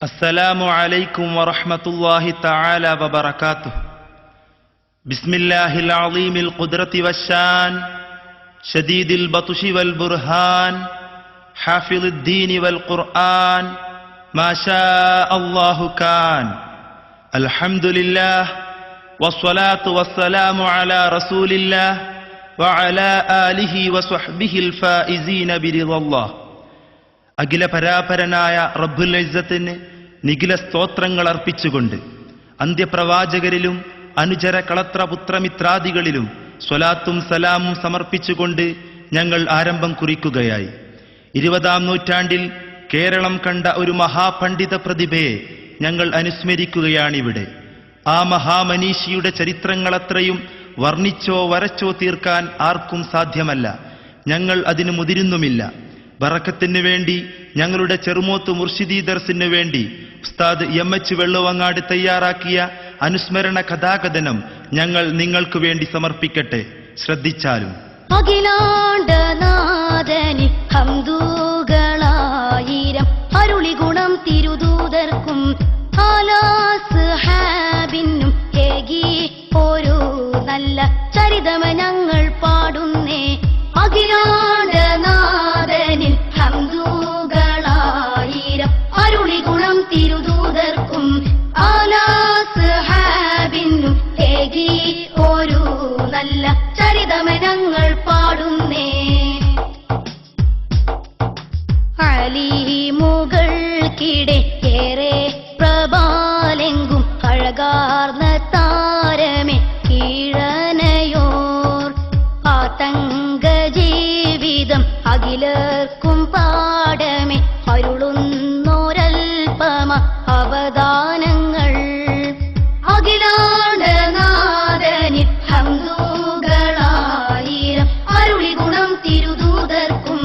السلام عليكم ورحمة الله تعالى وبركاته. بسم الله العظيم القدرة والشان، شديد البطش والبرهان، حافظ الدين والقرآن، ما شاء الله كان. الحمد لله والصلاة والسلام على رسول الله وعلى آله وصحبه الفائزين برضا الله. അഖില പരാപരനായ റബ്ബുൽ ഇസ്സത്തിന് നിഖില സ്തോത്രങ്ങൾ അർപ്പിച്ചുകൊണ്ട് അന്ത്യപ്രവാചകരിലും അനുചര കളത്രപുത്രമിത്രാദികളിലും സ്വലാത്തും സലാമും സമർപ്പിച്ചുകൊണ്ട് ഞങ്ങൾ ആരംഭം കുറിക്കുകയായി. 20-ാം നൂറ്റാണ്ടിൽ കേരളം കണ്ട ഒരു മഹാപണ്ഡിത പ്രതിഭയെ ഞങ്ങൾ അനുസ്മരിക്കുകയാണിവിടെ. ആ മഹാമനീഷിയുടെ ചരിത്രങ്ങളത്രയും വർണ്ണിച്ചോ വരച്ചോ തീർക്കാൻ ആർക്കും സാധ്യമല്ല. ഞങ്ങൾ അതിന് മുതിരുന്നുമില്ല. ബറക്കത്തിനു വേണ്ടി, ഞങ്ങളുടെ ചെറുമോത്ത് മുർഷിദി ദർസിനു വേണ്ടി ഉസ്താദ് എം.എച്ച്. വെള്ളുവങ്ങാട് തയ്യാറാക്കിയ അനുസ്മരണ കഥാകഥനം ഞങ്ങൾ നിങ്ങൾക്ക് വേണ്ടി സമർപ്പിക്കട്ടെ. ശ്രദ്ധിച്ചാലും. അഖിലാണ്ടനാഥനി ഹംദുകളായിരം അരുളി ഗുണം തിരുദൂതർക്കും ആലാസ് ഹാബിനും ഏകി ഒരു നല്ല ചരിതമ ഞങ്ങൾ പാടുന്നേ. അഖിലാണ്ടനാഥനിൽ ഹംദുകളായിരം അരുളി ഗുണം തിരുദൂതർക്കും ആലാസ് ഹാബിനും ഏകി ഒരു നല്ല ചരിതമ ഞങ്ങൾ പാടുന്നേ. അലിമുകൾക്കിടെ ഏറെ പ്രബാലെങ്കും അഴകാർന്ന താരമേ കീഴനയോർ ആതങ്ക ജീവിതം അഖിലർക്കും പാടമേ അരുളുന്നോരൽപമ അവദാനങ്ങൾ. അഖിലാണ്ടനാഥനിൽ ഹംദുകളായിരം അരുളി ഗുണം തിരുദൂതർക്കും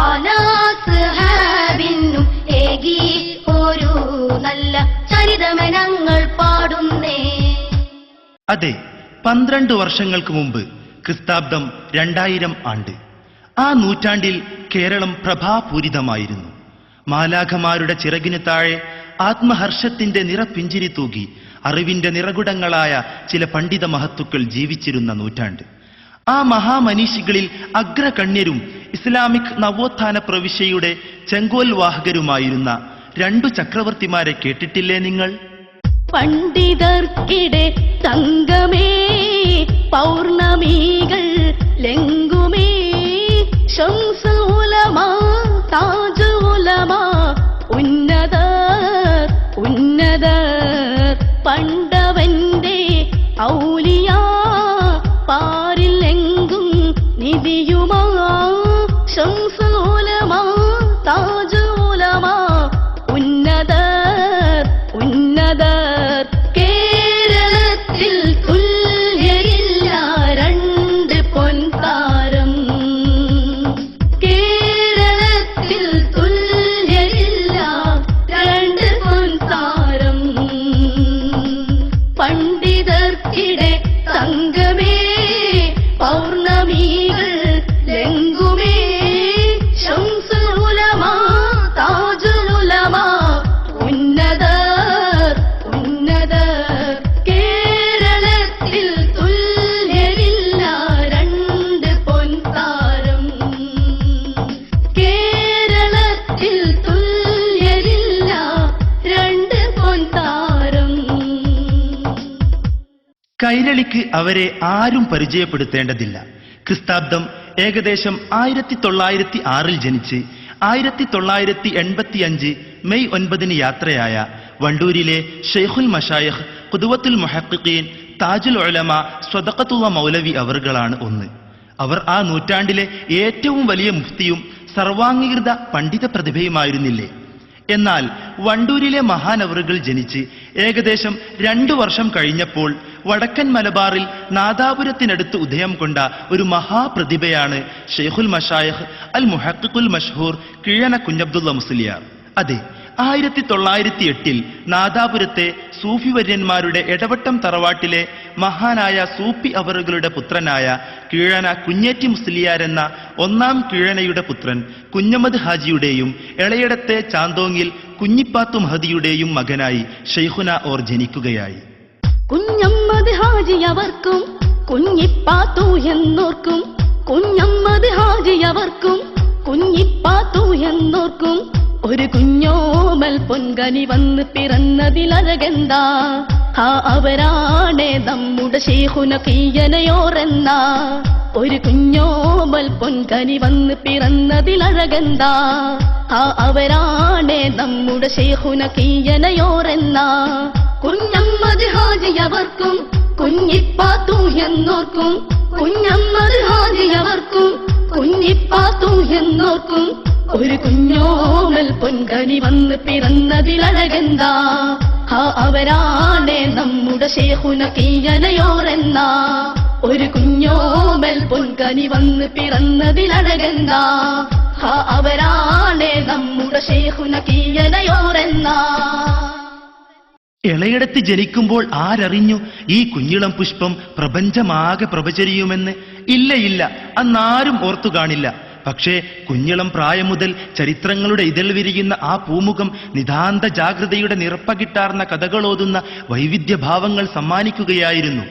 ആലാസ് ഹാബിനും ഏകി ഒരു നല്ല ചരിതമനങ്ങൾ പാടുന്നേ. അതെ, 12 വർഷങ്ങൾക്ക് മുമ്പ്, ക്രിസ്താബ്ദം 2000 ആണ്ട്. ആ നൂറ്റാണ്ടിൽ കേരളം പ്രഭാപൂരിതമായിരുന്നു. മാലാഖമാരുടെ ചിറകിന് താഴെ ആത്മഹർഷത്തിന്റെ നിറപ്പിഞ്ചിരി തൂകി അറിവിന്റെ നിറകുടങ്ങളായ ചില പണ്ഡിത മഹത്തുക്കൾ ജീവിച്ചിരുന്ന നൂറ്റാണ്ട്. ആ മഹാമനീഷികളിൽ അഗ്രഗണ്യരും ഇസ്ലാമിക് നവോത്ഥാന പ്രവിശ്യയുടെ ചെങ്കോൽ വാഹകരുമായിരുന്ന 2 ചക്രവർത്തിമാരെ കേട്ടിട്ടില്ലേ നിങ്ങൾ? പണ്ഡിതർക്കിടെ സംഗമേ പൗർണമികൾ ലെങ്കുമേ ശംസുൽ ഉലമാ താജുൽ ഉലമാ ഉന്നതർ ഉന്നതർ പണ്ഡവന്റെ ഔലിയാ പാരിലെങ്കും നിധിയുമാ ശംസുൽ ഉലമാ താജുൽ ഉലമാ ഉന്നതർ ഉന്നതർ. കേരളത്തിൽ തുല്യരില്ല 2 പൊൻതാരം. കേരളത്തിൽ തുല്യരില്ല 2 പൊൻതാരം. പണ്ഡിതർക്കിടെ സംഗമേ പൗർണമികൾ ലെങ്കുമേ ശംസുൽ ഉലമാ താജുൽ ഉലമാ ഉന്നതർ ഉന്നതർ. കേരളത്തിൽ തുല്യരില്ല 2 പൊൻതാരം. കേരളത്തിൽ തുല്യരില്ല 2 പൊൻതാരം. കൈരളിക്ക് അവരെ ആരും പരിചയപ്പെടുത്തേണ്ടതില്ല. ക്രിസ്താബ്ദം ഏകദേശം 1906 ജനിച്ച് 1985 മെയ് 9 യാത്രയായ വണ്ടൂരിലെ ഷെയ്ഖുൽ മശായിഖ് ഖുദ്വത്തുൽ മുഹഖ്ഖീൻ താജുൽ ഉലമ സ്വദഖത്തുള്ള മൗലവി അവറുകളാണ് ഒന്ന്. അവർ ആ നൂറ്റാണ്ടിലെ ഏറ്റവും വലിയ മുഫ്തിയും സർവാംഗീകൃത പണ്ഡിത പ്രതിഭയുമായിരുന്നില്ലേ? എന്നാൽ വണ്ടൂരിലെ മഹാനവറുകൾ ജനിച്ച് ഏകദേശം 2 വർഷം കഴിഞ്ഞപ്പോൾ വടക്കൻ മലബാറിൽ നാദാപുരത്തിനടുത്ത് ഉദയം കൊണ്ട ഒരു മഹാപ്രതിഭയാണ് ഷെയ്ഖുൽ മശായിഖ് അൽ മുഹഖ്ഖുൽ മഷ്ഹൂർ കീഴന കുഞ്ഞബ്ദുള്ള മുസ്ലിയാർ. അതെ, 1908 നാദാപുരത്തെ സൂഫി വര്യന്മാരുടെ എടവട്ടം തറവാട്ടിലെ മഹാനായ സൂഫി അവറുകളുടെ പുത്രനായ കീഴന കുഞ്ഞേറ്റി മുസ്ലിയാരെന്ന 1-ാം കീഴനയുടെ പുത്രൻ കുഞ്ഞമ്മദ് ഹാജിയുടെയും എളയടത്തെ ചാന്തോങ്ങിൽ കുഞ്ഞിപ്പാത്തു മഹദിയുടെയും മകനായി ഷെയ്ഖുന ഓർ ജനിക്കുകയായി. കുഞ്ഞമ്മദ് ഹാജിയവർക്കും കുഞ്ഞിപ്പാത്തു എന്നോർക്കും, കുഞ്ഞമ്മദ് ഹാജിയവർക്കും കുഞ്ഞിപ്പാത്തു എന്നോർക്കും, ഒരു കുഞ്ഞോമൽ പൊൻകനി വന്ന് പിറന്നതിലഴകെന്താ, ആ അവരാണ് നമ്മുടെ ശൈഖുന കീയനയോരെന്ന. ഒരു കുഞ്ഞോമൽ പൊൻകനി വന്ന് പിറന്നതിലഴകെന്താ, ആ അവരാണ് നമ്മുടെ ശൈഖുന കീയനയോരെന്ന. കുഞ്ഞമ്മദ് ഹാജിയവർക്കും കുഞ്ഞിപ്പാത്തു എന്നോർക്കും, കുഞ്ഞമ്മദ് ഹാജിയവർക്കും കുഞ്ഞിപ്പാത്തു എന്നോർക്കും, ഒരു കുഞ്ഞോമൽ പൊൻകനി വന്ന് പിറന്നതിലഴകെന്താ, ആ അവരാണ് നമ്മുടെ ശൈഖുന കീയനയോരെന്ന. ഒരു കുഞ്ഞോമൽ പൊൻകനി വന്ന് പിറന്നതിലഴകെന്താ, ആ അവരാണ് നമ്മുടെ ശൈഖുന കീയനയോരെന്ന. ഇളയിടത്ത് ജനിക്കുമ്പോൾ ആരറിഞ്ഞു ഈ കുഞ്ഞിളം പുഷ്പം പ്രപഞ്ചമാകെ പ്രഭചരിയുമെന്ന്? ഇല്ല, അന്നാരും ഓർത്തു കാണില്ല. പക്ഷേ കുഞ്ഞിളം പ്രായം മുതൽ ചരിത്രങ്ങളുടെ ഇതൾ വിരിയുന്ന ആ പൂമുഖം നിതാന്ത ജാഗ്രതയുടെ നിറപ്പകിട്ടാർന്ന കഥകളോതുന്ന വൈവിധ്യഭാവങ്ങൾ സമ്മാനിക്കുകയായിരുന്നു.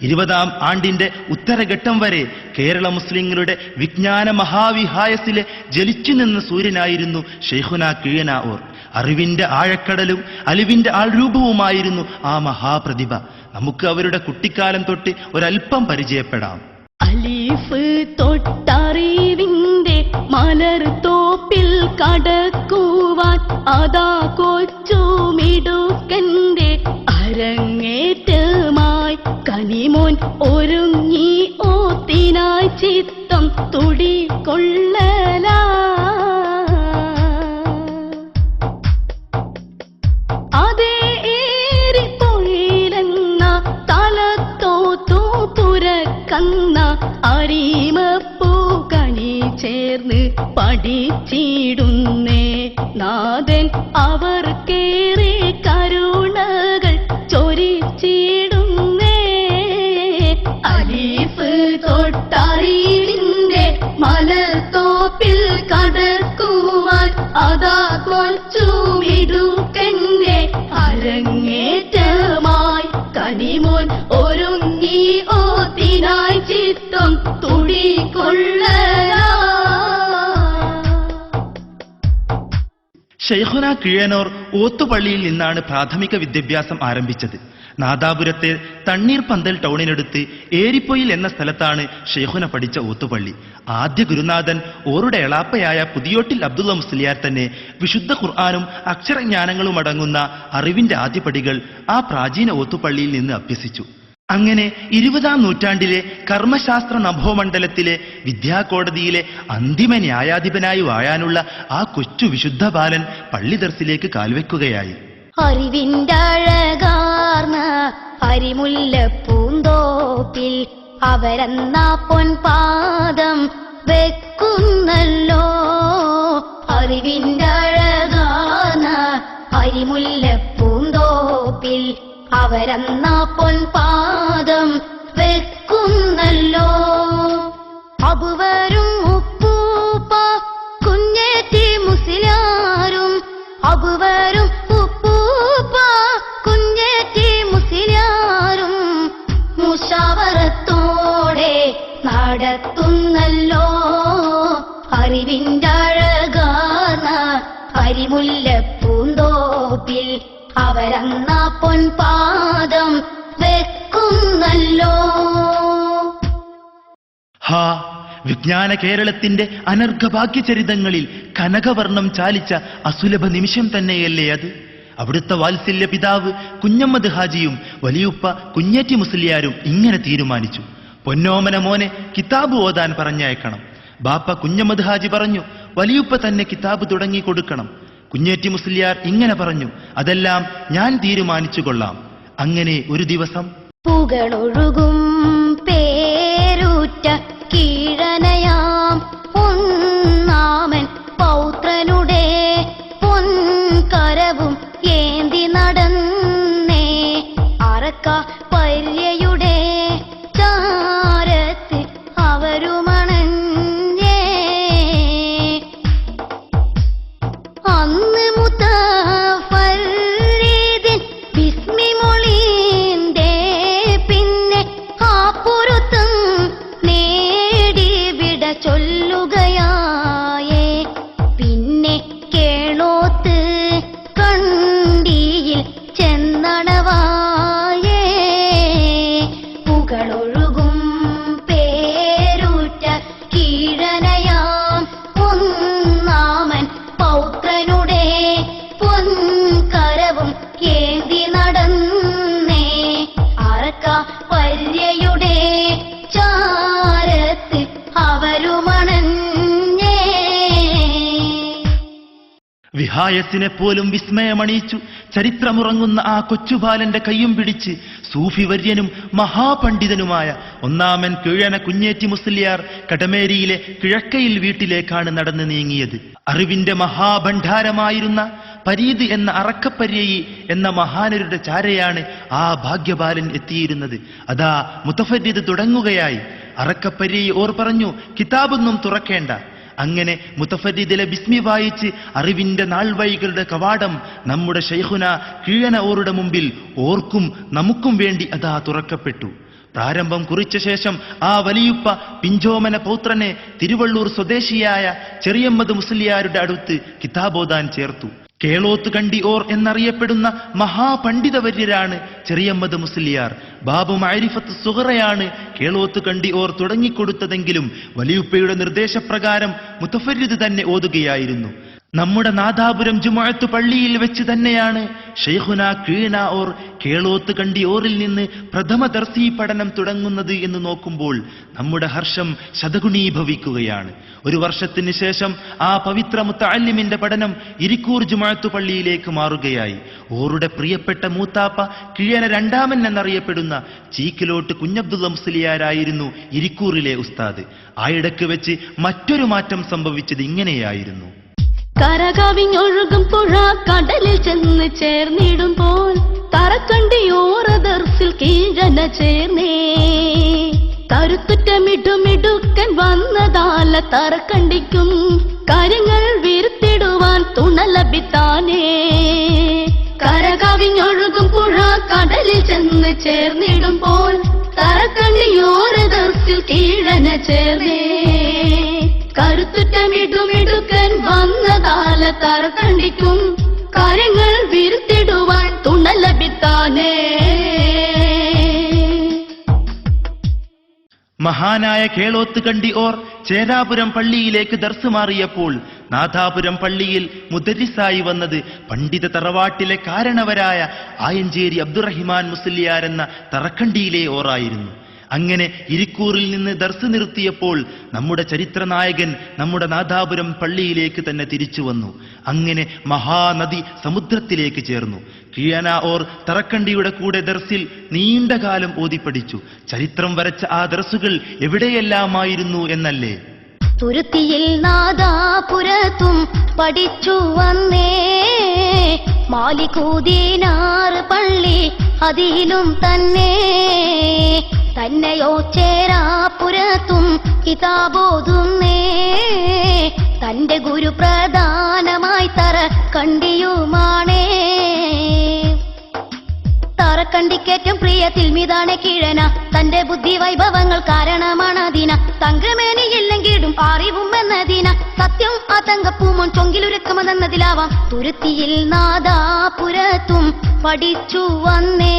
20ാം ആണ്ടിന്റെ ഉത്തരഘട്ടം വരെ കേരള മുസ്ലിങ്ങളുടെ വിജ്ഞാന മഹാവിഹായസിലെ ജലിച്ചു നിന്ന സൂര്യനായിരുന്നു ഷെയ്ഖുന കീഴന ഓർ. അറിവിന്റെ ആഴക്കടലും അലിവിന്റെ ആൾരൂപവുമായിരുന്നു ആ മഹാപ്രതിഭ. നമുക്ക് അവരുടെ കുട്ടിക്കാലം തൊട്ട് ഒരൽപ്പം പരിചയപ്പെടാം. അലിഫ് തൊട്ടറിവിന്റെ മലർ തോപ്പിൽ കടക്കുവാൻ അതാ കൊച്ചുമിടുക്കന്റെ അരങ്ങേറ്റമായി കനിമോൻ ഒരുങ്ങി ഓത്തിനായി ചിത്തം തുടികൊള്ളലാ. അതേ ഏറിപ്പൊഴിലെന്ന തലത്തോത്തു പുരക്കന്ന അരിമപ്പൂ കണി ചേർന്ന് പഠിച്ചിടുന്നേ നാഥൻ അവർക്കേറെ കരുണകൾ ചൊരിച്ചിടുന്നേ. അലീഫ് തൊട്ടറിവിന്റെ മലർത്തോപ്പിൽ കടക്കുവാൻ അതാ കൊച്ചുമിടുക്കന്റെ അരങ്ങേറ്റമായി കനിമോൻ ഒരുങ്ങി ഓത്തിനായി ചിത്തം തുടികൊള്ളലാ. ഷെയ്ഖുന കീഴനോർ ഓത്തുപള്ളിയിൽ നിന്നാണ് പ്രാഥമിക വിദ്യാഭ്യാസം ആരംഭിച്ചത്. നാദാപുരത്തെ തണ്ണീർപന്തൽ ടൗണിനടുത്ത് ഏരിപ്പൊയിൽ എന്ന സ്ഥലത്താണ് ഷെയ്ഖുന പഠിച്ച ഓത്തുപള്ളി. ആദ്യ ഗുരുനാഥൻ ഓറുടെ എളാപ്പയായ പുതിയോട്ടിൽ അബ്ദുള്ള മുസ്ലിയാർ തന്നെ വിശുദ്ധ ഖുർആനും അക്ഷരജ്ഞാനങ്ങളും അടങ്ങുന്ന അറിവിന്റെ ആദ്യപടികൾ ആ പ്രാചീന ഓത്തുപള്ളിയിൽ നിന്ന് അഭ്യസിച്ചു. അങ്ങനെ 20ാം നൂറ്റാണ്ടിലെ കർമ്മശാസ്ത്ര നഭോമണ്ഡലത്തിലെ വിദ്യാകോടതിയിലെ അന്തിമ ന്യായാധിപനായി വാഴാനുള്ള ആ കൊച്ചു വിശുദ്ധ ബാലൻ പള്ളി ദർസിലേക്ക് കാൽവെക്കുകയായി. അറിവിന്റെ അഴകാർന്ന അരിമുല്ലപ്പൂന്തോപ്പിൽ അവരെന്ന പൊൻപാദം വെക്കുന്നല്ലോ. അറിവിന്റെ അഴകാർന്ന അരിമുല്ലപ്പൂന്തോപ്പിൽ അവരെന്ന പൊൻപാദം വെക്കുന്നല്ലോ. അബുവരും ഉപ്പൂപ്പ കുഞ്ഞേറ്റി മുസ്ലിയാരും, അബുവരും ഉപ്പൂപ്പ കുഞ്ഞേറ്റി മുസ്ലിയാരും മുഷാവറത്തോടെ നടത്തുന്നല്ലോ. അറിവിന്റെ അഴകാർന്ന അരിമുല്ലപ്പൂന്തോപ്പിൽ അവരെന്ന പൊൻപാദം വെക്കുന്നല്ലോ. ഹാ, വിജ്ഞാന കേരളത്തിന്റെ അനർഘഭാഗ്യചരിതങ്ങളിൽ കനകവർണം ചാലിച്ച അസുലഭ നിമിഷം തന്നെയല്ലേ അത്. അവിടുത്തെ വാത്സല്യ പിതാവ് കുഞ്ഞമ്മദ് ഹാജിയും വലിയുപ്പ കുഞ്ഞേറ്റി മുസ്ലിയാരും ഇങ്ങനെ തീരുമാനിച്ചു. പൊന്നോമന മോനെ കിതാബ് ഓതാൻ പറഞ്ഞയക്കണം. ബാപ്പ കുഞ്ഞമ്മദ് ഹാജി പറഞ്ഞു വലിയുപ്പ തന്നെ കിതാബ് തുടങ്ങി കൊടുക്കണം. കുഞ്ഞേറ്റി മുസ്ലിയാർ ഇങ്ങനെ പറഞ്ഞു, അതെല്ലാം ഞാൻ തീരുമാനിച്ചു കൊള്ളാം. അങ്ങനെ ഒരു ദിവസം പുകളൊഴുകും പേരൂറ്റ കീഴനയാം ഒന്നാമൻ പൗത്രനുടെ പൊൻകരവും ഏന്തി നടന്നേ അറക്ക പര്യയുടെ ചാരത്ത് അവരുമണഞ്ഞേ. അന്ന് മുത്ത വിഹായത്തിനെ പോലും വിസ്മയമണിയിച്ചു. ചരിത്രമുറങ്ങുന്ന ആ കൊച്ചുബാലന്റെ കയ്യും പിടിച്ച് സൂഫി വര്യനും മഹാപണ്ഡിതനുമായ ഒന്നാമൻ കീഴന കുഞ്ഞേറ്റി മുസ്ലിയാർ കടമേരിയിലെ കിഴക്കയിൽ വീട്ടിലേക്കാണ് നടന്നു നീങ്ങിയത്. അറിവിന്റെ മഹാഭണ്ഡാരമായിരുന്ന പരീദ് എന്ന അറക്കപ്പര്യയി എന്ന മഹാനരുടെ ചാരയാണ് ആ ഭാഗ്യബാലൻ എത്തിയിരുന്നത്. അതാ മുതഫരിദ് തുടങ്ങുകയായി. അറക്കപ്പര്യയി ഓർ പറഞ്ഞു, കിതാബൊന്നും തുറക്കേണ്ട. അങ്ങനെ മുതഫരിദിലെ ബിസ്മി വായിച്ച് അറിവിന്റെ നാൾവഴികളുടെ കവാടം നമ്മുടെ ശൈഖുന കീഴന ഓറുടെ മുമ്പിൽ ഓർക്കും നമുക്കും വേണ്ടി അതാ തുറക്കപ്പെട്ടു. പ്രാരംഭം കുറിച്ച ശേഷം ആ വലിയുപ്പ പിഞ്ചോമന പൗത്രനെ തിരുവള്ളൂർ സ്വദേശിയായ ചെറിയമ്മദ് മുസ്ലിയാരുടെ അടുത്ത് കിതാബോദാൻ ചേർത്തു. കേളോത്ത് കണ്ടി ഓർ എന്നറിയപ്പെടുന്ന മഹാപണ്ഡിതവര്യരാണ് ചെറിയമ്മദ് മുസ്ലിയാർ. ബാബു മഅരിഫത്ത് സുഹറയാണ് കേളോത്ത് കണ്ടി ഓർ തുടങ്ങിക്കൊടുത്തതെങ്കിലും വലിയുപ്പയുടെ നിർദ്ദേശപ്രകാരം മുതഫരിദ് തന്നെ ഓതുകയായിരുന്നു. നമ്മുടെ നാദാപുരം ജുമുഅത്ത് പള്ളിയിൽ വെച്ച് തന്നെയാണ് ശൈഖുന കീഴന ഓർ കേളോത്ത് കണ്ടി ഓറിൽ നിന്ന് പ്രഥമ ദർസി പഠനം തുടങ്ങുന്നത് എന്ന് നോക്കുമ്പോൾ നമ്മുടെ ഹർഷം ശതഗുണീഭവിക്കുകയാണ്. ഒരു വർഷത്തിന് ശേഷം ആ പവിത്ര മുത്തഅല്ലിമിന്റെ പഠനം ഇരിക്കൂർ ജുമുഅത്ത് പള്ളിയിലേക്ക് മാറുകയായി. ഓറുടെ പ്രിയപ്പെട്ട മൂത്താപ്പ കീഴന രണ്ടാമൻ എന്നറിയപ്പെടുന്ന ചീക്കിലോട്ട് കുഞ്ഞബ്ദുള്ള മുസ്ലിയാരായിരുന്നു ഇരിക്കൂറിലെ ഉസ്താദ്. ആയിടക്ക് വെച്ച് മറ്റൊരു മാറ്റം സംഭവിച്ചത് ഇങ്ങനെയായിരുന്നു. കരകവിഞ്ഞൊഴുകും പുഴ കടലിൽ ചെന്ന് ചേർന്നിടുമ്പോൾ തറക്കണ്ടിയോറ ദർസിൽ കീഴന ചേർന്നേ. കരുത്തുറ്റമിടുമിടുക്കൻ വന്നതാല തറക്കണ്ടിക്കും കാര്യങ്ങൾ വീർത്തിടുവാൻ തുണ ലഭിത്താനേ. കരകവിഞ്ഞൊഴുകും പുഴ കടലിൽ ചെന്ന് ചേർന്നിടുമ്പോൾ തറക്കണ്ടിയോറ ദർസിൽ കീഴന ചേർന്നേ. കരുത്തുറ്റമിടുമിടുക്കൻ വന്നതാല തറക്കണ്ടിക്കും കാര്യങ്ങൾ വീർത്തിടുവാൻ തുണ ലഭിത്താനേ. മഹാനായ കേളോത്ത് കണ്ടി ഓർ ചേരാപുരം പള്ളിയിലേക്ക് ദർസ് മാറിയപ്പോൾ നാഥാപുരം പള്ളിയിൽ മുദരിസായി വന്നത് പണ്ഡിത തറവാട്ടിലെ കാരണവരായ ആയഞ്ചേരി അബ്ദുറഹിമാൻ മുസ്ലിയാർ എന്ന തറക്കണ്ടിയിലെ ഓറായിരുന്നു. അങ്ങനെ ഇരിക്കൂറിൽ നിന്ന് ദർസ് നിർത്തിയപ്പോൾ നമ്മുടെ ചരിത്രനായകൻ നമ്മുടെ നാദാപുരം പള്ളിയിലേക്ക് തന്നെ തിരിച്ചു വന്നു. അങ്ങനെ മഹാനദി സമുദ്രത്തിലേക്ക് ചേർന്നു. കീഴന ഓർ തറക്കണ്ടിയുടെ കൂടെ ദർസിൽ നീണ്ടകാലം ഓതിപ്പടിച്ചു. ചരിത്രം വരച്ച ആ ദർസുകൾ എവിടെയെല്ലാമായിരുന്നു എന്നല്ലേ? തുരുത്തിയിൽ നാദാപുരത്തും പഠിച്ചു വന്നേ. മാലികൂദീനാർ പള്ളി അതിലും തന്നെ തന്നെയോ ചേരാപുരത്തും കിതാബോതുന്നേ. തന്റെ ഗുരു പ്രധാനമായി തറക്കണ്ടിയുമാണേ. തറക്കണ്ടിക്കേറ്റം പ്രിയത്തിൽ മിതാണ് കീഴന. തന്റെ ബുദ്ധി വൈഭവങ്ങൾ കാരണമാണ് അതിന. തങ്കമേനിയില്ലെങ്കിലും അറിവും എന്നതിന. സത്യം ആ തങ്കപ്പൂമോൻ ചൊങ്കിലുരക്കമതെന്നതിലാവാം. തുരുത്തിയിൽ നാദാപുരത്തും പഠിച്ചു വന്നേ.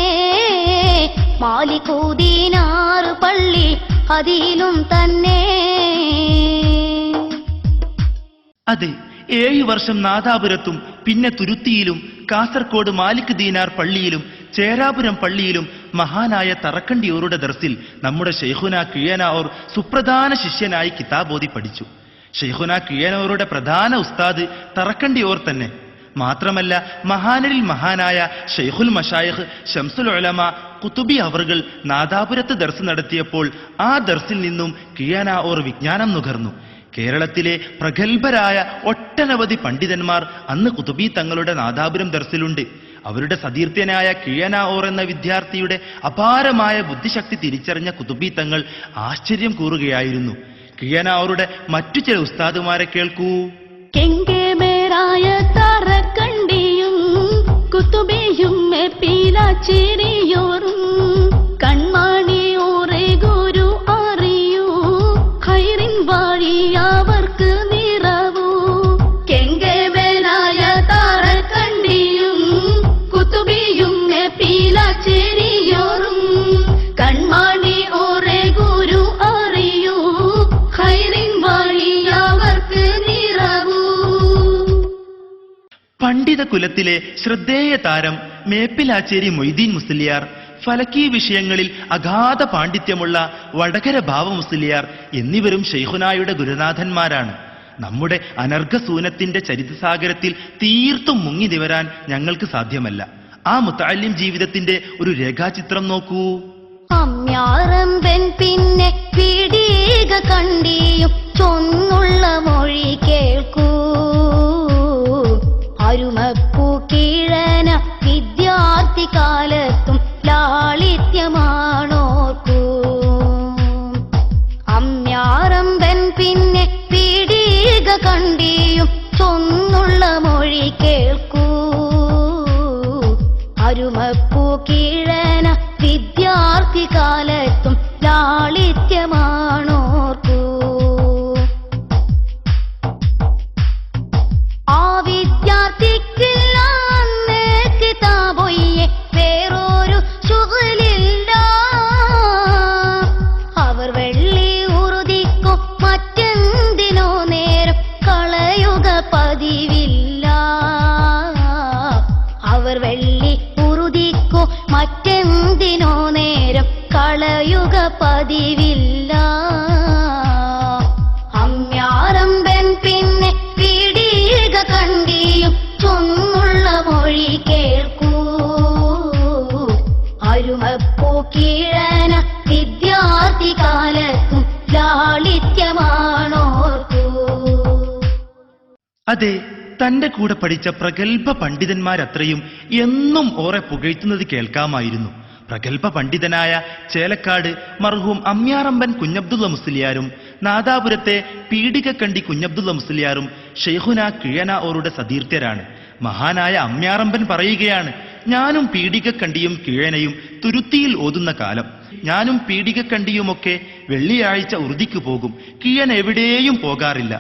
മാലികൂദീനാർ പള്ളി അതിലും തന്നെ. അതെ, 7 വർഷം നാദാപുരത്തും പിന്നെ തുരുത്തിയിലും കാസർകോട് മാലിക് ദീനാർ പള്ളിയിലും ചേരാപുരം പള്ളിയിലും മഹാനായ തറക്കണ്ടിയോറുടെ ദർസിൽ നമ്മുടെ ശൈഖുന കീഴന ഓർ സുപ്രധാന ശിഷ്യനായി കിതാബോധി പഠിച്ചു. ശൈഖുന കീഴനോറുടെ പ്രധാന ഉസ്താദ് തറക്കണ്ടിയോർ തന്നെ. മാത്രമല്ല മഹാനരിൽ മഹാനായ ഷെയ്ഖുൽ മശായിഖ് ശംസുൽ ഉലമ കുതുബി അവർകൾ നാദാപുരത്ത് ദർസ് നടത്തിയപ്പോൾ ആ ദർസിൽ നിന്നും കീഴന ഓർ വിജ്ഞാനം നുകർന്നു. കേരളത്തിലെ പ്രഗത്ഭരായ ഒട്ടനവധി പണ്ഡിതന്മാർ അന്ന് കുതുബി തങ്ങളുടെ നാദാപുരം ദർസിലുണ്ട്. അവരുടെ സതീർത്ഥ്യനായ കീഴന ഓർ എന്ന വിദ്യാർത്ഥിയുടെ അപാരമായ ബുദ്ധിശക്തി തിരിച്ചറിഞ്ഞ കുതുബി തങ്ങൾ ആശ്ചര്യം കൂറുകയായിരുന്നു. കീഴന ഓറുടെ മറ്റു ചില ഉസ്താദുമാരെ കേൾക്കൂ. കെങ്കേമേരായ തറക്കണ്ടിയും കുതുബിയും പീലാച്ചേരിയോറും കൺമണിയോറെ ഗുരു അറിയൂ ഖൈറിൻ വഴിയവർക്ക് നിറവൂ. കെങ്കേമേരായ തറക്കണ്ടിയും കുതുബിയും പീലാച്ചേരിയോറും കൺമണിയോറെ ഗുരു അറിയൂ ഖൈറിൻ വഴിയവർക്ക് നിറവൂ. പണ്ഡിത കുലത്തിലെ ശ്രദ്ധേയ താരം മേപ്പിലാച്ചേരി മൊയ്തീൻ മുസ്ലിയാർ, ഫലകി വിഷയങ്ങളിൽ അഗാധ പാണ്ഡിത്യമുള്ള വടകര ബാവ മുസ്ലിയാർ എന്നിവരും ശൈഖുനായുടെ ഗുരുനാഥന്മാരാണ്. നമ്മുടെ അനർഘസൂനത്തിന്റെ ചരിതസാഗരത്തിൽ തീർത്തും മുങ്ങി നിവരാൻ ഞങ്ങൾക്ക് സാധ്യമല്ല. ആ മുത്തഅല്ലിം ജീവിതത്തിന്റെ ഒരു രേഖാചിത്രം നോക്കൂ. അമ്യാറമ്പൻ പിന്നെ പീഡിക കണ്ടിയും ചൊന്നുള്ള മൊഴി കേൾക്കൂ. അരുമപ്പൂ കീഴന വിദ്യാർത്ഥി കാലത്തും ലാളിത്യമാണോർക്കൂ. അമ്യാറമ്പൻ പിന്നെ പീഡിക കണ്ടിയും ചൊന്നുള്ള മൊഴി കേൾക്കൂ. അരുമപ്പൂ കീഴന വിദ്യാർത്ഥി കാലത്തും ലാളിത്യമാണോർക്കൂ. ആ വിദ്യാർത്ഥിക്കില്ല അന്ന് കിതാബൊയ്യെ വേറൊരു ശുഗലില്ല. അവർ വെള്ളി ഉറുതിക്കോ മറ്റെന്തിനോ നേരം കളയുക പതിവില്ല. അവർ വെള്ളി ഉറുതിക്കോ മറ്റെന്തിനോ നേരം കളയുക പതിവില്ല. അമ്യാറമ്പൻ പിന്നെ പീഡിക കണ്ടിയും ചൊന്നുള്ള മൊഴി കേൾക്കൂ. അരുമപ്പൂ കീഴന വിദ്യാർത്ഥി കാലത്തും ലാളിത്യമാണോർക്കൂ. അതെ, തന്റെ കൂടെ പഠിച്ച പ്രഗത്ഭ പണ്ഡിതന്മാരത്രയും എന്നും ഓറെ പുകഴ്ത്തുന്നത് കേൾക്കാമായിരുന്നു. പ്രഗത്ഭ പണ്ഡിതനായ ചേലക്കാട് മർഹൂം അമ്യാറമ്പൻ കുഞ്ഞബ്ദുള്ള മുസ്ലിയാരും നാദാപുരത്തെ പീഡികക്കണ്ടി കുഞ്ഞബ്ദുള്ള മുസ്ലിയാരും ഷെയ്ഖുന കിഴന ഓറുടെ സതീർത്ഥ്യരാണ്. മഹാനായ അമ്യാറമ്പൻ പറയുകയാണ്, ഞാനും പീഡികക്കണ്ടിയും കിഴനയും തുരുത്തിയിൽ ഓതുന്ന കാലം. ഞാനും പീഡികക്കണ്ടിയുമൊക്കെ വെള്ളിയാഴ്ച ഉറുദിക്ക് പോകും. കിഴൻ എവിടെയും പോകാറില്ല.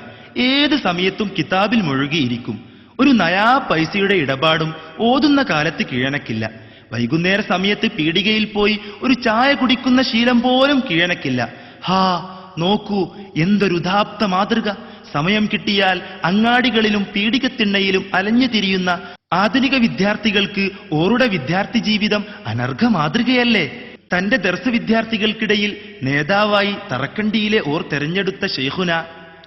ഏത് സമയത്തും കിതാബിൽ മുഴുകിയിരിക്കും. ഒരു നയാ പൈസയുടെ ഇടപാടും ഓതുന്ന കാലത്ത് കിഴനക്കില്ല. വൈകുന്നേര സമയത്ത് പീടികയിൽ പോയി ഒരു ചായ കുടിക്കുന്ന ശീലം പോലും കിഴനക്കില്ല. ഹാ, നോക്കൂ, എന്തൊരു ഉദാത്ത മാതൃക! സമയം കിട്ടിയാൽ അങ്ങാടികളിലും പീടികത്തിണ്ണയിലും അലഞ്ഞു തിരിയുന്ന ആധുനിക വിദ്യാർത്ഥികൾക്ക് ഓറുടെ വിദ്യാർത്ഥി ജീവിതം അനർഘ മാതൃകയല്ലേ? തന്റെ ദർസ് വിദ്യാർത്ഥികൾക്കിടയിൽ നേതാവായി തറക്കണ്ടിയിലെ ഓർ തെരഞ്ഞെടുത്ത ഷെയ്ഖുന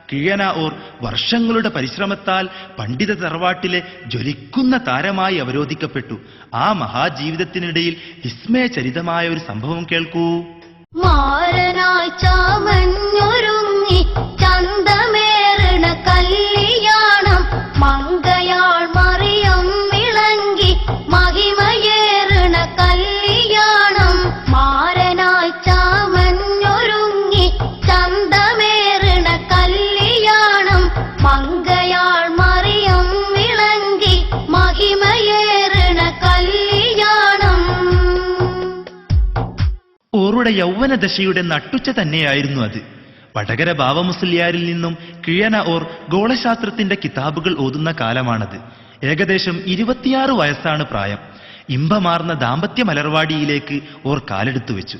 കിഴന ഓർ വർഷങ്ങളുടെ പരിശ്രമത്താൽ പണ്ഡിത തറവാട്ടിലെ ജ്വലിക്കുന്ന താരമായി അവരോധിക്കപ്പെട്ടു. ആ മഹാജീവിതത്തിനിടയിൽ വിസ്മയചരിതമായ ഒരു സംഭവം കേൾക്കൂ. മാരനായി ചാമഞ്ഞൊരുങ്ങി ചന്തമേറണ കല്യാണം മങ്കയാൾ മറിയം വിളങ്ങി മഹിമയേറണ കല്യാണം. മാരനായി ചാമഞ്ഞൊരുങ്ങി ചന്തമേറണ കല്യാണം മങ്കയാൾ മറിയം വിളങ്ങി മഹിമയേറണ കല്യാണം. ഓറുടെ യൗവനദശയുടെ നട്ടുച്ച തന്നെയായിരുന്നു അത്. വടകര ബാവമുസ്ലിയാരിൽ നിന്നും കിഴന ഓർ ഗോളശാസ്ത്രത്തിന്റെ കിതാബുകൾ ഓതുന്ന കാലമാണത്. ഏകദേശം 26 വയസ്സാണ് പ്രായം. ഇമ്പമാർന്ന ദാമ്പത്യ മലർവാടിയിലേക്ക് ഓർ കാലെടുത്തു വെച്ചു.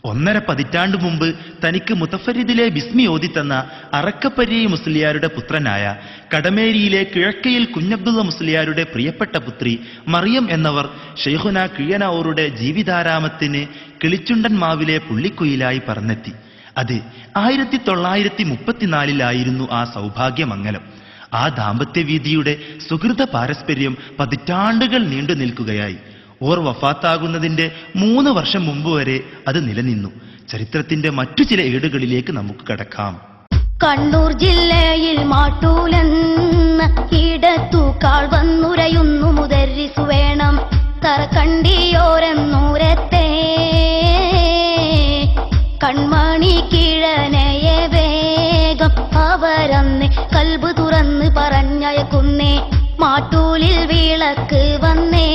1.5 പതിറ്റാണ്ട് മുമ്പ് തനിക്ക് മുത്തഫരിദിലെ ബിസ്മി ഓതിത്തന്ന അറക്കപ്പരി മുസ്ലിയാരുടെ പുത്രനായ കടമേരിയിലെ കിഴക്കയിൽ കുഞ്ഞബ്ദുള്ള മുസ്ലിയാരുടെ പ്രിയപ്പെട്ട പുത്രി മറിയം എന്നവർ ഷെയ്ഖുന കിഴന ഓറുടെ ജീവിതാരാമത്തിന് കിളിച്ചുണ്ടൻ മാവിലെ പുള്ളിക്കുയിലായി പറന്നെത്തി. അത് 1934 ആ സൗഭാഗ്യമംഗലം. ആ ദാമ്പത്യവീതിയുടെ സുഹൃത പാരസ്പര്യം പതിറ്റാണ്ടുകൾ നീണ്ടു നിൽക്കുകയായി. ഓർ വഫാത്താകുന്നതിന്റെ 3 വർഷം മുമ്പ് വരെ അത് നിലനിന്നു. ചരിത്രത്തിന്റെ മറ്റു ചില ഏടുകളിലേക്ക് നമുക്ക് കടക്കാം. കണ്ണൂർ ജില്ലയിൽ മാട്ടൂലെന്ന ഇടത്തുകാൾ വന്നുരയുന്നു മുദരിസു വേണം. തറക്കണ്ടിയോരെന്നൂരത്തെ കൺമണി കിഴനയെ വേഗം അവരന്ന് കൽബ് തുറന്ന് പറഞ്ഞയക്കുന്നേ. മാട്ടൂലിൽ വിളക്ക് വന്നേ.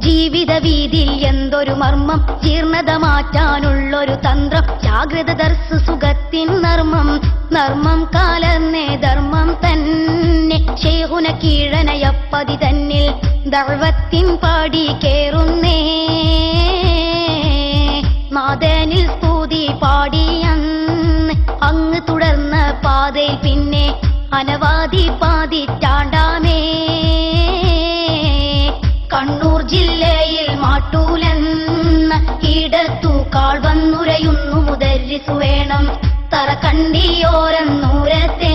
ജീവിത വീതിയിൽ എന്തൊരു മർമ്മം, ജീർണത മാറ്റാനുള്ളൊരു തന്ത്രം, ജാഗ്രത ദർസ് സുഖത്തിൻ നർമ്മം, നർമ്മം കാലന്നേ ധർമ്മം തന്നെ. ശൈഖുന കീഴനയപ്പതി തന്നിൽ ദഅവത്തിൻ പാടി കേറുന്നേ. നാദനിൽ സ്തുതി പാടിയന്ന് അങ്ങ് തുടർന്ന പാതയിൽ പിന്നെ അനവാദി പാതിറ്റാണ്ടാമേ. കണ്ണൂർ ജില്ലയിൽ മാട്ടൂലെന്ന ഇടത്തു കാൾ വന്നുരയുന്നു മുദരിസു വേണം തറ കണ്ടിയോരെന്നൂരത്തെ